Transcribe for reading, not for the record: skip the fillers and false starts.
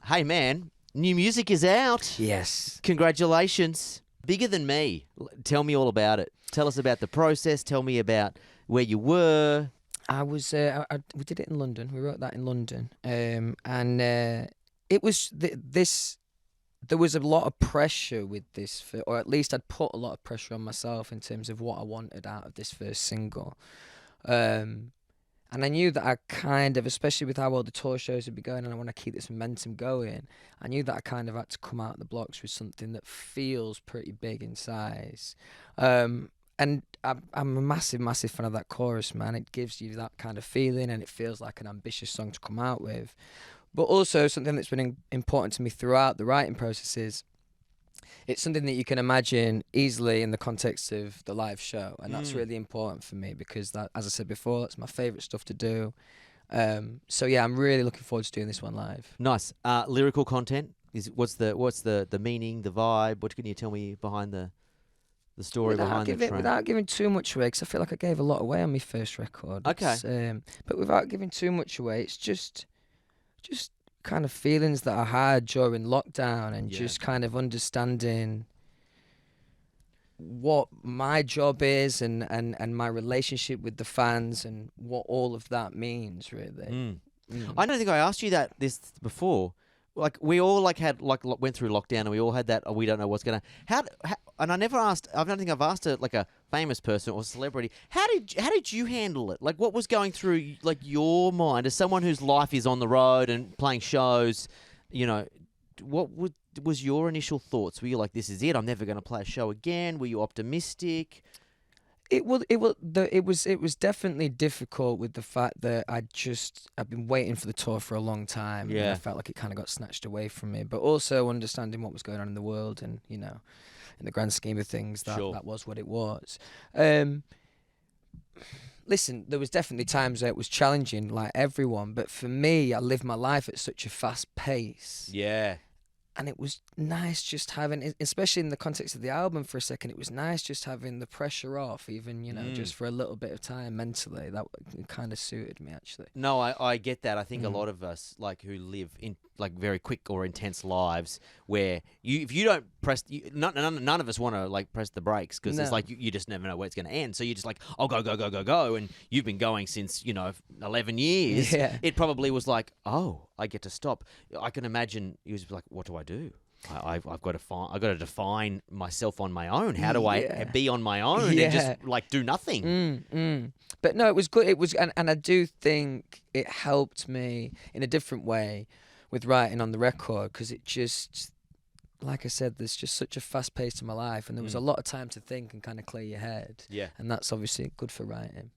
Hey, man, new music is out. Yes. Congratulations. Bigger Than Me. Tell me all about it. Tell us about the process. Tell me about where you were. I was. We did it in London. We wrote that in London, and it was this. There was a lot of pressure with this, or at least I'd put a lot of pressure on myself in terms of what I wanted out of this first single. And I knew that I kind of, especially with how well the tour shows would be going, and I want to keep this momentum going, I knew that I kind of had to come out of the blocks with something that feels pretty big in size. And I'm a massive, massive fan of that chorus, man. It gives you that kind of feeling, and it feels like an ambitious song to come out with. But also something that's been important to me throughout the writing process is it's something that you can imagine easily in the context of the live show, and that's really important for me because that, as I said before, that's my favourite stuff to do. So yeah, I'm really looking forward to doing this one live. Nice. Lyrical content is what's the meaning, the vibe? What can you tell me behind the story behind the track? Without giving too much away, because I feel like I gave a lot away on my first record. Okay. But without giving too much away, it's just kind of feelings that I had during lockdown, and just kind of understanding what my job is and my relationship with the fans and what all of that means, really. I don't think I asked you this before. Like we all went through lockdown, and we all had that. We don't know what's gonna and I never asked. I don't think I've asked like a famous person or celebrity. How did you handle it? Like what was going through like your mind as someone whose life is on the road and playing shows? You know, what was your initial thoughts? Were you like, this is it? I'm never going to play a show again. Were you optimistic? It was definitely difficult with the fact that I've been waiting for the tour for a long time. Yeah. And I felt like it kind of got snatched away from me. But also understanding what was going on in the world, and in the grand scheme of things, that was what it was. Listen, there was definitely times where it was challenging, like everyone. But for me, I lived my life at such a fast pace. Yeah. And it was nice just having, especially in the context of the album for a second, it was nice just having the pressure off, even, just for a little bit of time mentally. That kind of suited me, actually. No, I get that. I think a lot of us, like, who live in, like, very quick or intense lives where if you don't press, none of us want to, like, press the brakes because it's like you just never know where it's going to end. So you're just like, oh, go, go, go, go, go. And you've been going since, 11 years. Yeah. It probably was like, oh, I get to stop. I can imagine you was like, what do I do? I've got to define myself on my own. How do I be on my own and just like do nothing? But no, it was good. It was, and I do think it helped me in a different way with writing on the record, because it just, like I said, there's just such a fast pace to my life, and there was a lot of time to think and kind of clear your head. Yeah, and that's obviously good for writing.